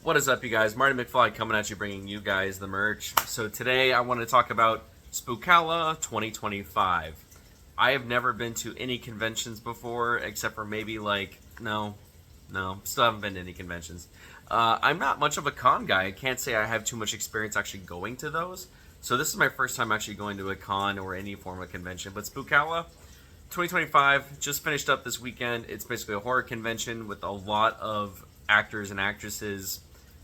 What is up, you guys? Marty McFly coming at you, bringing you guys the merch. So today I want to talk about Spookala 2025. I have never been to any conventions before, except for maybe no, still haven't been to any conventions. I'm not much of a con guy. I can't say I have too much experience actually going to those. So this is my first time actually going to a con or any form of convention. But Spookala 2025 just finished up this weekend. It's basically a horror convention with a lot of actors and actresses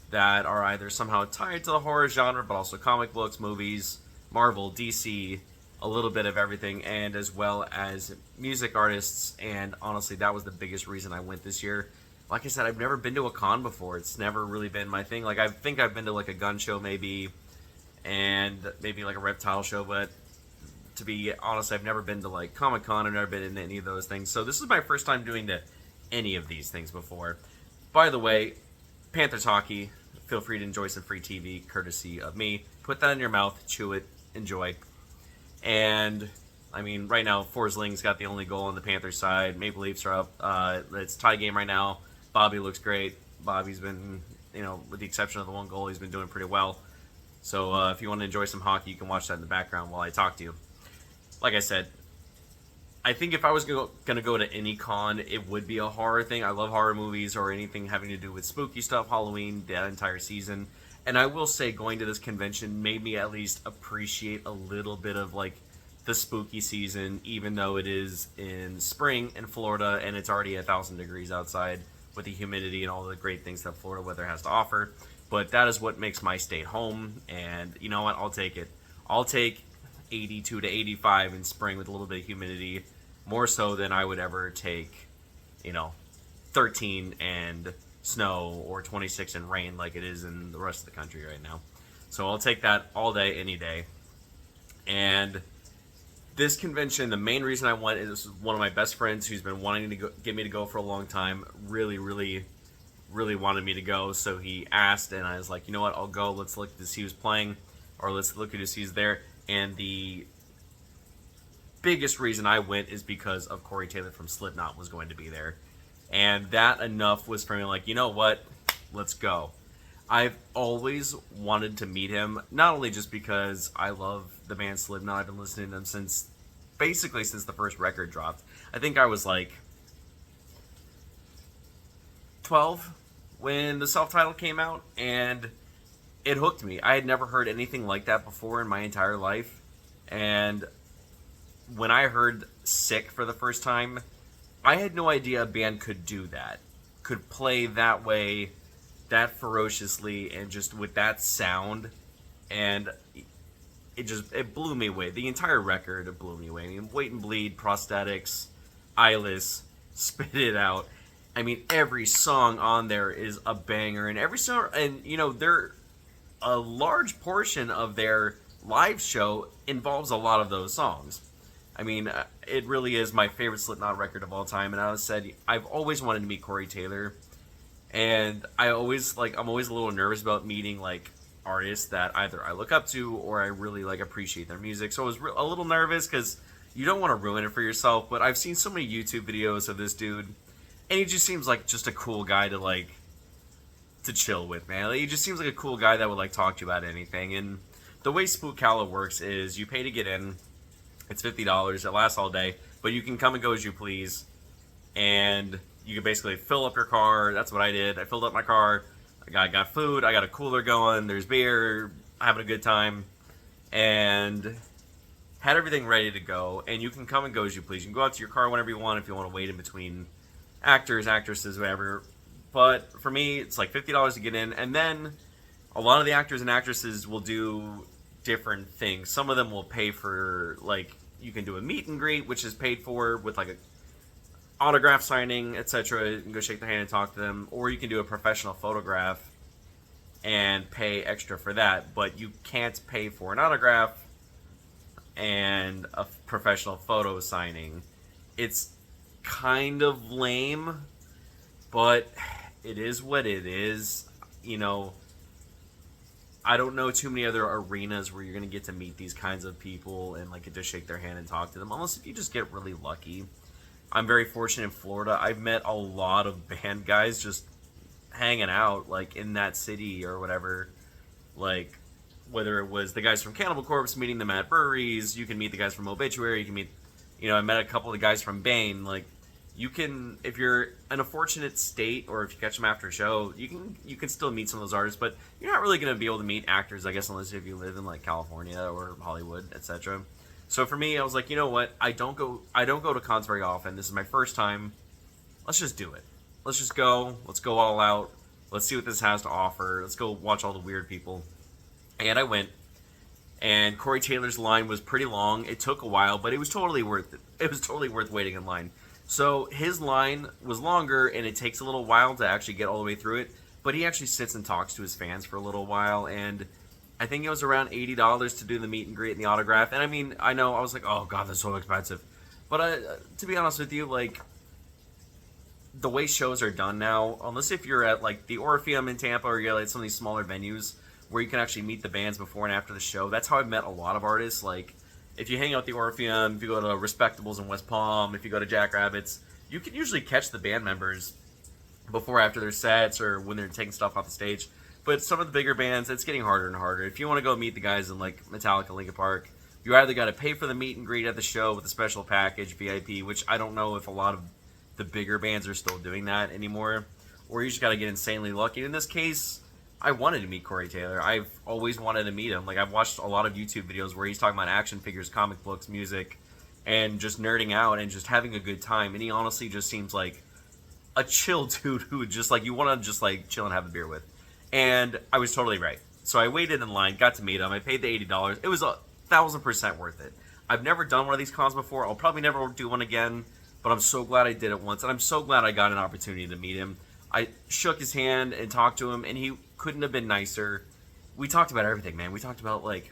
that are either somehow tied to the horror genre, but also comic books, movies, Marvel, DC, a little bit of everything, and as well as music artists. And honestly, that was the biggest reason I went this year. Like I said, I've never been to a con before. It's never really been my thing. Like, I think I've been to like a gun show maybe, and maybe like a reptile show, but to be honest, I've never been to like Comic Con. I've never been in any of those things. So this is my first time doing any of these things before. By the way, Panthers hockey. Feel free to enjoy some free TV, courtesy of me. Put that in your mouth, chew it, enjoy. And I mean, right now, Forsling's got the only goal on the Panthers side. Maple Leafs are up. It's a tie game right now. Bobby looks great. Bobby's been, with the exception of the one goal, he's been doing pretty well. So if you want to enjoy some hockey, you can watch that in the background while I talk to you. Like I said, I think if I was going to go to any con, it would be a horror thing. I love horror movies or anything having to do with spooky stuff, Halloween, that entire season. And I will say going to this convention made me at least appreciate a little bit of like the spooky season, even though it is in spring in Florida and it's already 1,000 degrees outside with the humidity and all the great things that Florida weather has to offer. But that is what makes my stay home. And you know what? I'll take it. I'll take 82 to 85 in spring with a little bit of humidity, more so than I would ever take, 13 and snow or 26 and rain like it is in the rest of the country right now. So I'll take that all day, any day. And this convention, the main reason I went is one of my best friends who's been wanting to get me to go for a long time. Really, really, really wanted me to go. So he asked, and I was like, you know what, I'll go. Let's look to see who's playing, or let's look to see who's there. And the biggest reason I went is because of Corey Taylor from Slipknot was going to be there. And that enough was for me, like, you know what? Let's go. I've always wanted to meet him, not only just because I love the band Slipknot. I've been listening to them since the first record dropped. I think I was like 12 when the self-title came out, and it hooked me. I had never heard anything like that before in my entire life. And when I heard Sick for the first time, I had no idea a band could do that. Could play that way, that ferociously, and just with that sound. And it blew me away. The entire record, it blew me away. I mean, Wait and Bleed, Prosthetics, Eyeless, Spit It Out. I mean, every song on there is a banger. And every song, and they're a large portion of their live show involves a lot of those songs. I mean, it really is my favorite Slipknot record of all time. And I've always wanted to meet Corey Taylor, and I'm always a little nervous about meeting like artists that either I look up to or I really like appreciate their music. So I was a little nervous because you don't want to ruin it for yourself. But I've seen so many YouTube videos of this dude, and he just seems like just a cool guy to chill with, man. Like, he just seems like a cool guy that would like talk to you about anything. And the way Spookala works is you pay to get in. It's $50. It lasts all day, but you can come and go as you please, and you can basically fill up your car. That's what I did. I filled up my car. I got food. I got a cooler going. There's beer. Having a good time, and had everything ready to go. And you can come and go as you please. You can go out to your car whenever you want if you want to wait in between actors, actresses, whatever. But for me, it's like $50 to get in, and then a lot of the actors and actresses will do different things. Some of them will pay for, like, you can do a meet and greet, which is paid for with like a autograph signing, etc. You can go shake their hand and talk to them, or you can do a professional photograph and pay extra for that. But you can't pay for an autograph and a professional photo signing. It's kind of lame, but it is what it is. I don't know too many other arenas where you're going to get to meet these kinds of people and like get to shake their hand and talk to them, unless if you just get really lucky. I'm very fortunate in Florida. I've met a lot of band guys just hanging out like in that city or whatever. Like whether it was the guys from Cannibal Corpse meeting them at breweries, you can meet the guys from Obituary, you can meet, I met a couple of the guys from Bane. Like you can, if you're in a fortunate state or if you catch them after a show, you can still meet some of those artists, but you're not really going to be able to meet actors, I guess, unless if you live in like California or Hollywood, etc. So for me, I was like, you know what? I don't go to cons very often. This is my first time. Let's just do it. Let's just go. Let's go all out. Let's see what this has to offer. Let's go watch all the weird people. And I went. And Corey Taylor's line was pretty long. It took a while, but it was totally worth it. It was totally worth waiting in line. So his line was longer, and it takes a little while to actually get all the way through it. But he actually sits and talks to his fans for a little while, and I think it was around $80 to do the meet and greet and the autograph. And I mean, I know, I was like, oh god, that's so expensive. But to be honest with you, like, the way shows are done now, unless if you're at like the Orpheum in Tampa or you're like some of these smaller venues where you can actually meet the bands before and after the show. That's how I've met a lot of artists. Like, if you hang out at the Orpheum, if you go to Respectables in West Palm, if you go to Jackrabbits, you can usually catch the band members before after their sets or when they're taking stuff off the stage. But some of the bigger bands, it's getting harder and harder. If you want to go meet the guys in like Metallica, Linkin Park, you either got to pay for the meet and greet at the show with a special package, VIP, which I don't know if a lot of the bigger bands are still doing that anymore, or you just got to get insanely lucky. In this case, I wanted to meet Corey Taylor. I've always wanted to meet him. Like, I've watched a lot of YouTube videos where he's talking about action figures, comic books, music, and just nerding out and just having a good time. And he honestly just seems like a chill dude who just, like, you want to just, like, chill and have a beer with. And I was totally right. So I waited in line, got to meet him. I paid the $80. It was 1,000% worth it. I've never done one of these cons before. I'll probably never do one again, but I'm so glad I did it once. And I'm so glad I got an opportunity to meet him. I shook his hand and talked to him, and he couldn't have been nicer. We talked about everything, man. We talked about, like,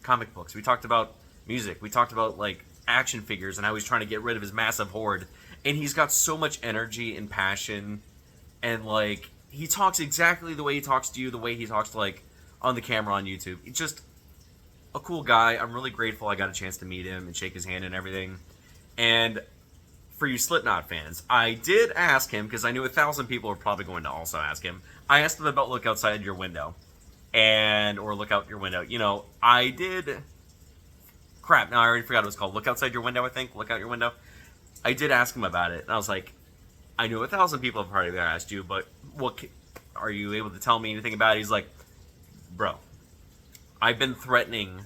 comic books. We talked about music. We talked about, like, action figures and how he's trying to get rid of his massive horde. And he's got so much energy and passion. And, like, he talks exactly the way he talks to you, the way he talks to, like, on the camera on YouTube. He's just a cool guy. I'm really grateful I got a chance to meet him and shake his hand and everything. And for you Slipknot fans, I did ask him, because I knew 1,000 people were probably going to also ask him. I asked him about Look Outside Your Window. Or Look Out Your Window. You know, I did... Crap, now I already forgot what it was called. Look Outside Your Window, I think? Look Out Your Window. I did ask him about it, and I was like, I knew 1,000 people have probably asked you, but what are you able to tell me anything about it? He's like, bro, I've been threatening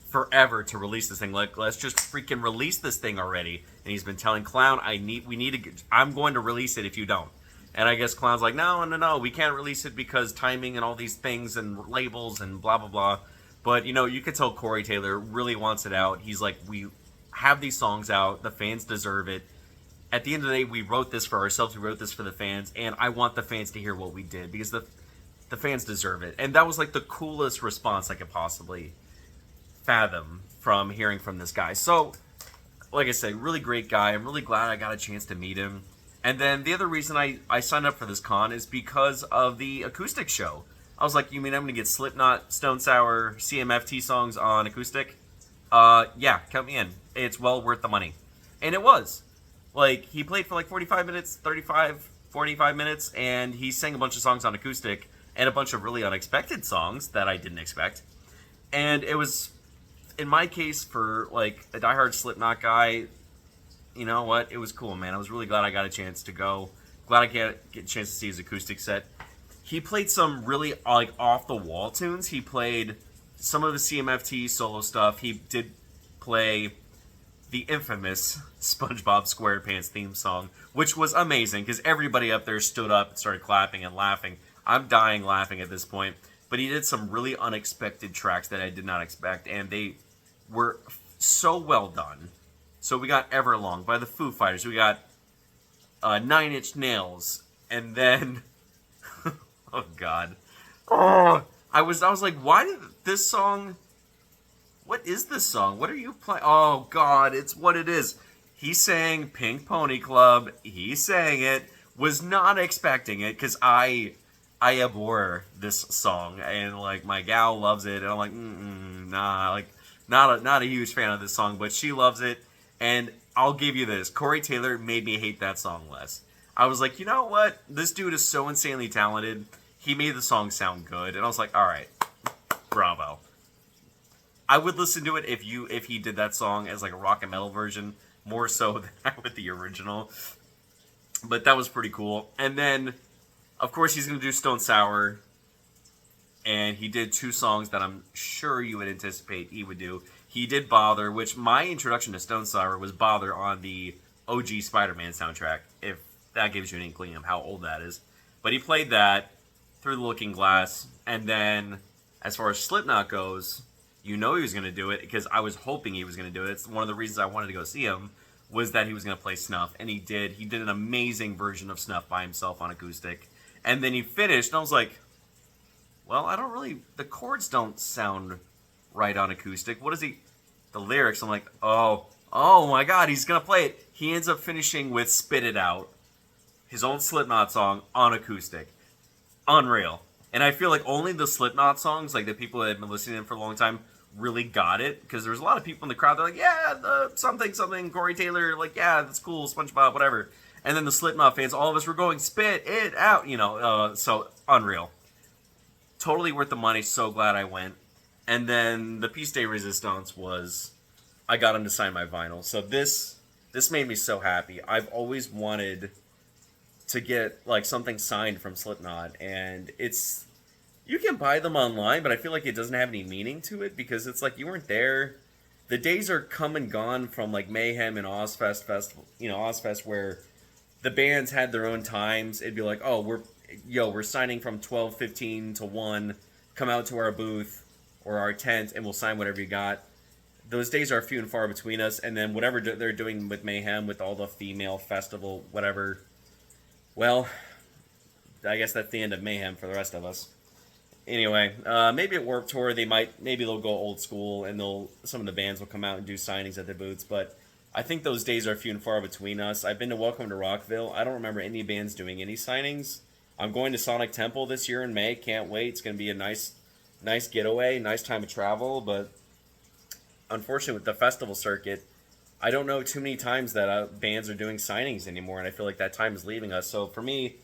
forever to release this thing. Like, let's just freaking release this thing already. And he's been telling Clown, I'm going to release it if you don't. And I guess Clown's like, no, we can't release it because timing and all these things and labels and blah, blah, blah. But, you know, you could tell Corey Taylor really wants it out. He's like, we have these songs out. The fans deserve it. At the end of the day, we wrote this for ourselves. We wrote this for the fans. And I want the fans to hear what we did because the fans deserve it. And that was like the coolest response I could possibly fathom from hearing from this guy. So, like I said, really great guy. I'm really glad I got a chance to meet him. And then the other reason I signed up for this con is because of the acoustic show. I was like, you mean I'm going to get Slipknot, Stone Sour, CMFT songs on acoustic? Yeah, count me in. It's well worth the money. And it was. Like, he played for like 45 minutes, 45 minutes, and he sang a bunch of songs on acoustic and a bunch of really unexpected songs that I didn't expect. And it was, in my case, for like a diehard Slipknot guy, you know what? It was cool, man. I was really glad I got a chance to go. Glad I get a chance to see his acoustic set. He played some really like off-the-wall tunes. He played some of the CMFT solo stuff. He did play the infamous SpongeBob SquarePants theme song, which was amazing because everybody up there stood up and started clapping and laughing. I'm dying laughing at this point. But he did some really unexpected tracks that I did not expect, and they were so well done. So we got Everlong by the Foo Fighters. We got Nine Inch Nails, and then oh god, I was like, why did this song? What is this song? What are you playing? Oh god, it's what it is. He sang Pink Pony Club. He sang it. Was not expecting it because I abhor this song, and like my gal loves it, and I'm like, nah, like not a huge fan of this song, but she loves it. And I'll give you this: Corey Taylor made me hate that song less. I was like, you know what? This dude is so insanely talented. He made the song sound good, and I was like, all right, bravo. I would listen to it if he did that song as like a rock and metal version more so than I would the original. But that was pretty cool. And then, of course, he's gonna do Stone Sour, and he did two songs that I'm sure you would anticipate he would do. He did Bother, which my introduction to Stone Sour was Bother on the OG Spider-Man soundtrack, if that gives you an inkling of how old that is. But he played that, Through the Looking Glass, and then as far as Slipknot goes, you know he was going to do it because I was hoping he was going to do it. It's one of the reasons I wanted to go see him was that he was going to play Snuff, and he did. He did an amazing version of Snuff by himself on acoustic. And then he finished, and I was like, well, I don't really, the chords don't sound right on acoustic. What is he, the lyrics, I'm like, oh my god, he's going to play it. He ends up finishing with Spit It Out, his own Slipknot song on acoustic. Unreal. And I feel like only the Slipknot songs, like the people that have been listening to them for a long time, really got it. Because there's a lot of people in the crowd, they're like, yeah, the something, Corey Taylor, like, yeah, that's cool, SpongeBob, whatever. And then the Slipknot fans, all of us were going, spit it out, so unreal. Totally worth the money, so glad I went. And then the Piece de Resistance was, I got him to sign my vinyl. So this made me so happy. I've always wanted to get like something signed from Slipknot, and it's, you can buy them online, but I feel like it doesn't have any meaning to it because it's like you weren't there. The days are come and gone from like Mayhem and Ozfest where the bands had their own times. It'd be like, oh, we're signing from 12:15 to 1. Come out to our booth or our tent and we'll sign whatever you got. Those days are few and far between us. And then whatever they're doing with Mayhem, with all the female festival, whatever. Well, I guess that's the end of Mayhem for the rest of us. Anyway, maybe at Warped Tour maybe they'll go old school and some of the bands will come out and do signings at their booths. But I think those days are few and far between us. I've been to Welcome to Rockville. I don't remember any bands doing any signings. I'm going to Sonic Temple this year in May. Can't wait. It's going to be a nice getaway, nice time of travel. But unfortunately, with the festival circuit, I don't know too many times that bands are doing signings anymore, and I feel like that time is leaving us. So for me,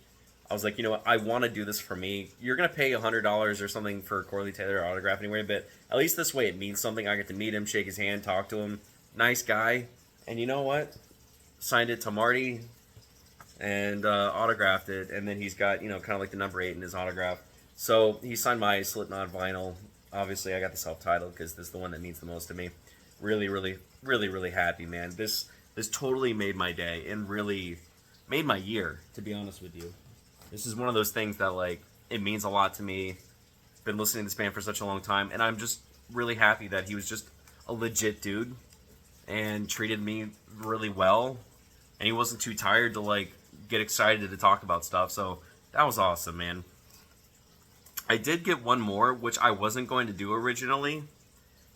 I was like, you know what, I want to do this for me. You're going to pay $100 or something for Corey Taylor autograph anyway, but at least this way it means something. I get to meet him, shake his hand, talk to him. Nice guy. And you know what? Signed it to Marty and autographed it, and then he's got, kind of like the number 8 in his autograph. So he signed my Slipknot vinyl. Obviously, I got the self-titled because this is the one that means the most to me. Really, really, really, really happy, man. This totally made my day and really made my year, to be honest with you. This is one of those things that, like, it means a lot to me. Been listening to this band for such a long time, and I'm just really happy that he was just a legit dude and treated me really well, and he wasn't too tired to, like, get excited to talk about stuff, so that was awesome, man. I did get one more, which I wasn't going to do originally,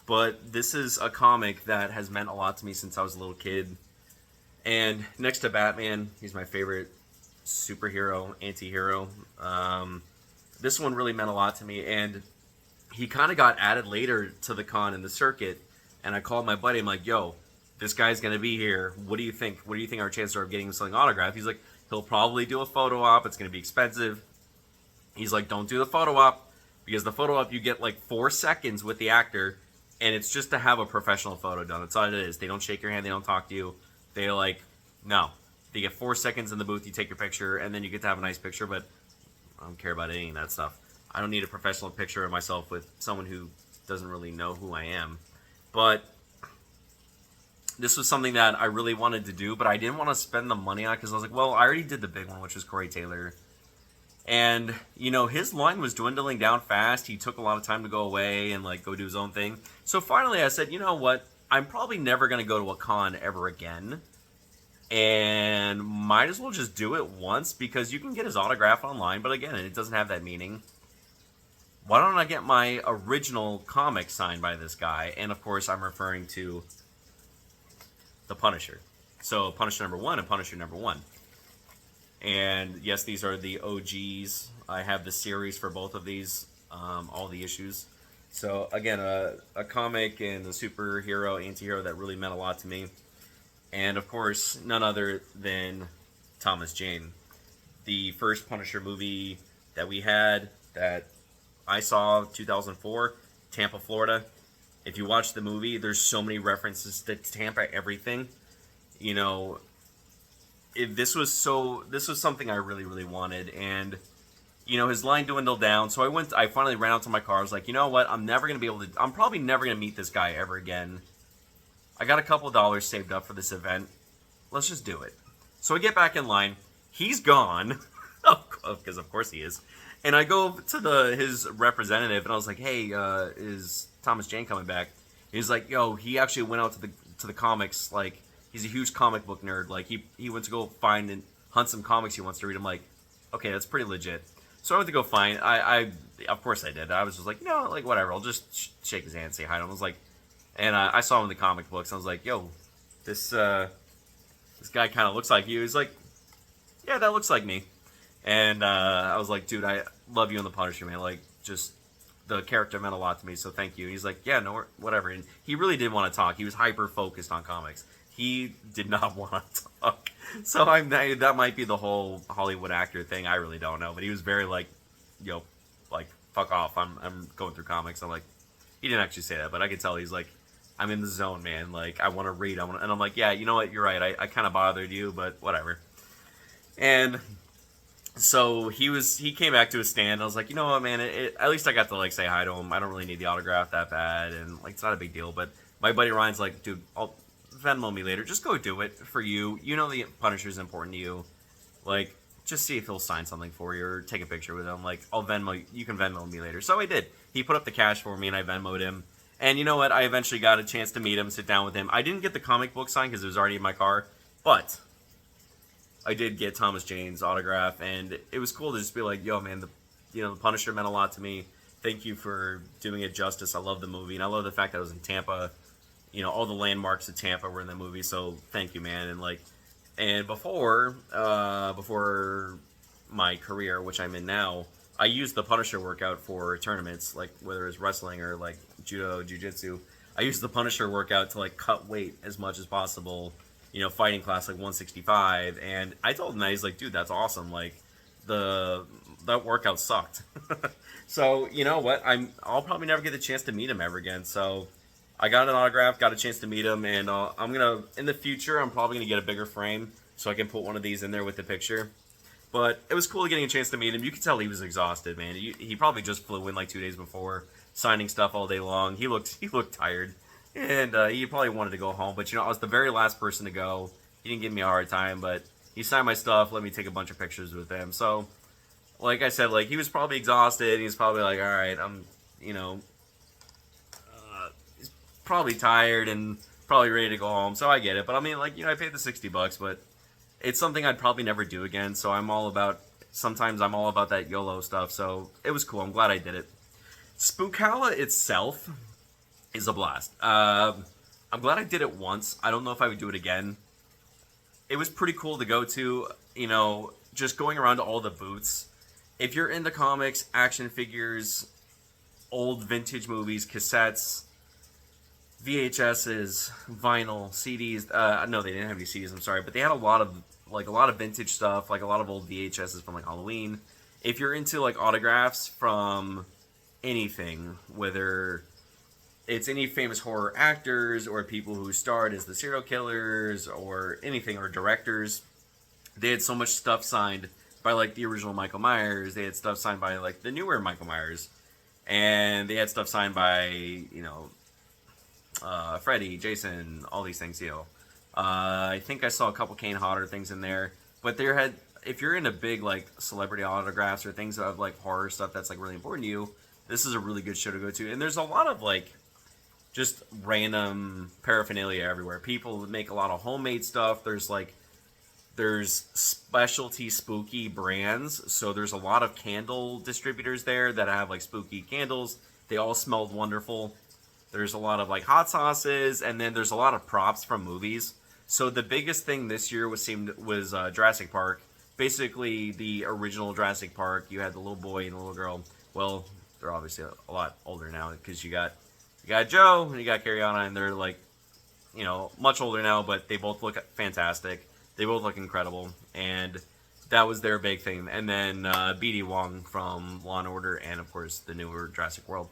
but this is a comic that has meant a lot to me since I was a little kid. And next to Batman, he's my favorite superhero, anti-hero. This one really meant a lot to me, and he kind of got added later to the con in the circuit, and I called my buddy, I'm like, yo, this guy's going to be here. What do you think? What do you think our chances are of getting him something autographed? He's like, he'll probably do a photo op. It's going to be expensive. He's like, don't do the photo op, because the photo op, you get like 4 seconds with the actor, and it's just to have a professional photo done. That's all it is. They don't shake your hand. They don't talk to you. They're like, no. They get 4 seconds in the booth. You take your picture, and then you get to have a nice picture, but I don't care about any of that stuff. I don't need a professional picture of myself with someone who doesn't really know who I am. But this was something that I really wanted to do, but I didn't want to spend the money on it because I was like, well, I already did the big one, which was Corey Taylor. And, his line was dwindling down fast. He took a lot of time to go away and, like, go do his own thing. So finally I said, you know what? I'm probably never going to go to a con ever again. And might as well just do it once because you can get his autograph online. But again, it doesn't have that meaning. Why don't I get my original comic signed by this guy? And, of course, I'm referring to the Punisher. So Punisher #1 and Punisher #1. And yes, these are the OGs. I have the series for both of these, all the issues. So again, a comic and a superhero, anti-hero that really meant a lot to me. And of course, none other than Thomas Jane. the first Punisher movie that we had, that I saw, 2004, Tampa, Florida. If you watch the movie, there's so many references to Tampa everything. You know, this was something I really, really wanted, and his line dwindled down. So I finally ran out to my car. I was like, you know what? I'm probably never gonna meet this guy ever again. I got a couple of dollars saved up for this event. Let's just do it. So I get back in line. He's gone, because of course he is. And I go to his representative, and I was like, hey, is Thomas Jane coming back? And he's like, yo, he actually went out to the comics. Like, he's a huge comic book nerd. Like, he went to go find and hunt some comics he wants to read. I'm like, okay, that's pretty legit. So I went to go find. I of course I did. I was just like, like whatever. I'll just shake his hand, say hi to him. I was like, and I saw him in the comic books. I was like, yo, this guy kind of looks like you. He's like, yeah, that looks like me. And I was like, dude, I love you in the Punisher, man. Like, just the character meant a lot to me, so thank you. He's like, yeah, no, whatever. And he really did want to talk. He was hyper focused on comics. He did not want to talk. So that might be the whole Hollywood actor thing. I really don't know. But he was very like, like, fuck off. I'm going through comics. I'm like, he didn't actually say that, but I could tell he's like, I'm in the zone, man. Like, I want to read. And I'm like, yeah, you know what? You're right. I kind of bothered you, but whatever. And so he came back to his stand. I was like, you know what, man? At least I got to like say hi to him. I don't really need the autograph that bad, and like it's not a big deal. But my buddy Ryan's like, dude, I'll Venmo me later. Just go do it for you. You know the Punisher's important to you. Like, just see if he'll sign something for you or take a picture with him. Like, I'll Venmo. You can Venmo me later. So I did. He put up the cash for me, and I Venmo'd him. And you know what? I eventually got a chance to meet him, sit down with him. I didn't get the comic book signed because it was already in my car, but I did get Thomas Jane's autograph, and it was cool to just be like, yo, man, the Punisher meant a lot to me. Thank you for doing it justice. I love the movie, and I love the fact that it was in Tampa. All the landmarks of Tampa were in the movie, so thank you, man. And before my career, which I'm in now, I used the Punisher workout for tournaments, like whether it's wrestling or like judo, jiu-jitsu. I used the Punisher workout to like cut weight as much as possible. Fighting class like 165, and I told him that. He's like, dude, that's awesome. Like, that workout sucked. So you know what? I'll probably never get the chance to meet him ever again. So I got an autograph, got a chance to meet him, and in the future, I'm probably gonna get a bigger frame so I can put one of these in there with the picture. But it was cool getting a chance to meet him. You could tell he was exhausted, man. He probably just flew in like 2 days before, signing stuff all day long. He looked tired. And he probably wanted to go home. But, I was the very last person to go. He didn't give me a hard time, but he signed my stuff, let me take a bunch of pictures with him. So, like I said, like, he was probably exhausted. He's probably like, all right, I'm, he's probably tired and probably ready to go home. So I get it. But, I mean, like, I paid the $60, but it's something I'd probably never do again. So sometimes I'm all about that YOLO stuff. So it was cool. I'm glad I did it. Spookala itself is a blast. I'm glad I did it once. I don't know if I would do it again. It was pretty cool to go to, just going around to all the booths. If you're into comics, action figures, old vintage movies, cassettes, VHSs, vinyl, CDs. No, they didn't have any CDs, I'm sorry. But they had a lot of vintage stuff, like a lot of old VHSs from like Halloween. If you're into like autographs from anything, whether it's any famous horror actors or people who starred as the serial killers or anything, or directors. They had so much stuff signed by like the original Michael Myers. They had stuff signed by like the newer Michael Myers. And they had stuff signed by, Freddy, Jason, all these things, I think I saw a couple Kane Hodder things in there. But if you're into big like celebrity autographs or things of like horror stuff that's like really important to you, this is a really good show to go to. And there's a lot of like just random paraphernalia everywhere. People make a lot of homemade stuff. There's specialty spooky brands. So there's a lot of candle distributors there that have like spooky candles. They all smelled wonderful. There's a lot of like hot sauces, and then there's a lot of props from movies. So the biggest thing this year was Jurassic Park. Basically the original Jurassic Park. You had the little boy and the little girl. Well, they're obviously a lot older now because you got Joe and you got Carriana, and they're like, much older now, but they both look fantastic. They both look incredible. And That was their big thing. And then B.D. Wong from Law and Order, and of course the newer Jurassic World.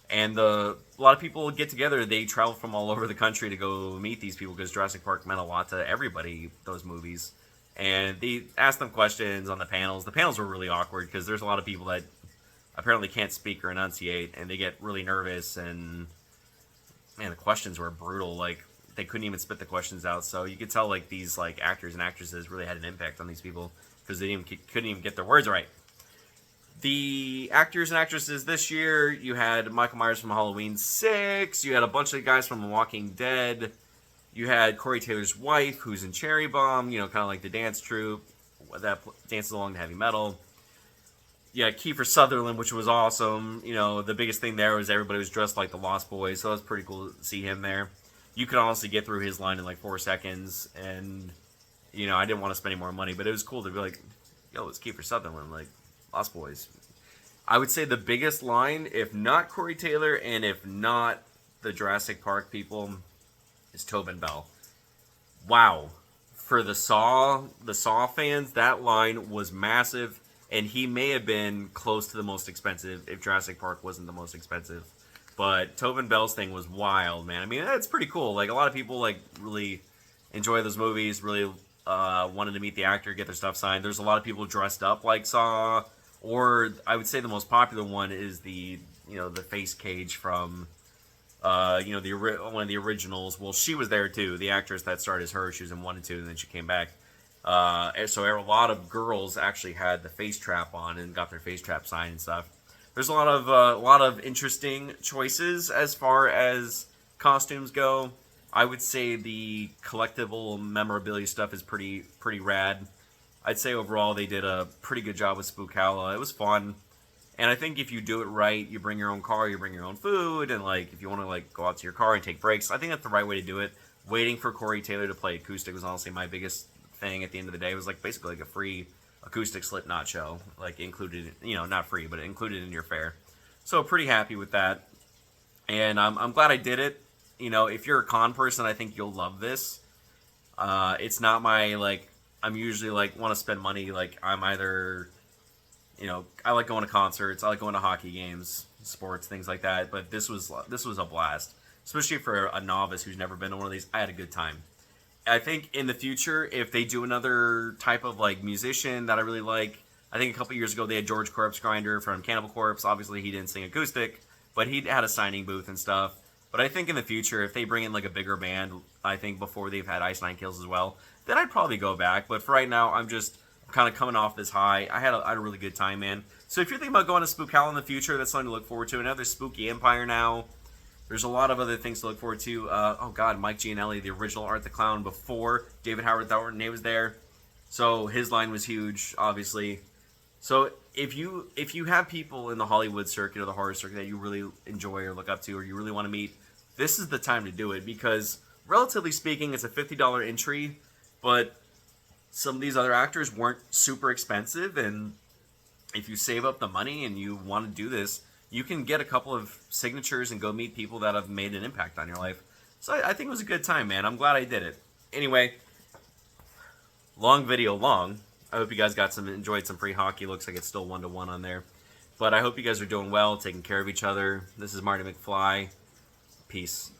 And a lot of people get together. They travel from all over the country to go meet these people because Jurassic Park meant a lot to everybody, those movies. And they asked them questions on the panels. The panels were really awkward because there's a lot of people that apparently can't speak or enunciate, and they get really nervous. And man, the questions were brutal. Like, they couldn't even spit the questions out. So you could tell like these like actors and actresses really had an impact on these people because they couldn't even get their words right. The actors and actresses this year, you had Michael Myers from Halloween 6, you had a bunch of guys from The Walking Dead, you had Corey Taylor's wife, who's in Cherry Bomb, you know, kind of like the dance troupe that dances along to heavy metal. Yeah, Kiefer Sutherland, which was awesome. You know, the biggest thing there was everybody was dressed like the Lost Boys, so it was pretty cool to see him there. You could honestly get through his line in like 4 seconds, and, you know, I didn't want to spend any more money, but it was cool to be like, yo, it's Kiefer Sutherland, like, Lost Boys. I would say the biggest line, if not Corey Taylor and if not the Jurassic Park people, is Tobin Bell. Wow. For the Saw fans, that line was massive, and he may have been close to the most expensive if Jurassic Park wasn't the most expensive. But Tobin Bell's thing was wild, man. I mean, that's pretty cool. Like, a lot of people, like, really enjoy those movies, really wanted to meet the actor, get their stuff signed. There's a lot of people dressed up like Saw. Or I would say the most popular one is the face cage from one of the originals. Well, she was there too. The actress that starred as her, she was in 1 and 2, and then she came back. And so a lot of girls actually had the face trap on and got their face trap signed and stuff. There's a lot of interesting choices as far as costumes go. I would say the collectible memorabilia stuff is pretty rad. I'd say overall they did a pretty good job with Spookala. It was fun. And I think if you do it right, you bring your own car, you bring your own food, and like if you want to like go out to your car and take breaks, I think that's the right way to do it. Waiting for Corey Taylor to play acoustic was honestly my biggest thing at the end of the day. It was like basically like a free acoustic Slipknot show, like included, not free, but included in your fare. So pretty happy with that. And I'm glad I did it. If you're a con person, I think you'll love this. It's not my like. I'm usually like want to spend money. Like I'm either, I like going to concerts. I like going to hockey games, sports, things like that. But this was a blast, especially for a novice who's never been to one of these. I had a good time. I think in the future, if they do another type of like musician that I really like, I think a couple years ago they had George Corpse Grinder from Cannibal Corpse. Obviously he didn't sing acoustic, but he had a signing booth and stuff. But I think in the future, if they bring in like a bigger band, I think before they've had Ice Nine Kills as well, then I'd probably go back. But for right now, I'm just kind of coming off this high. I had a really good time, man. So if you're thinking about going to Spookala in the future, that's something to look forward to. Another Spooky Empire now. There's a lot of other things to look forward to. Mike Gianelli, the original Art the Clown before David Howard Thornton, he was there. So his line was huge, obviously. So if you have people in the Hollywood circuit or the horror circuit that you really enjoy or look up to or you really want to meet, this is the time to do it because, relatively speaking, it's a $50 entry, but some of these other actors weren't super expensive, and if you save up the money and you want to do this, you can get a couple of signatures and go meet people that have made an impact on your life. So I think it was a good time, man. I'm glad I did it. Anyway, long video, long. I hope you guys enjoyed some free hockey. Looks like it's still 1-1 on there. But I hope you guys are doing well, taking care of each other. This is Marty McFly. Peace.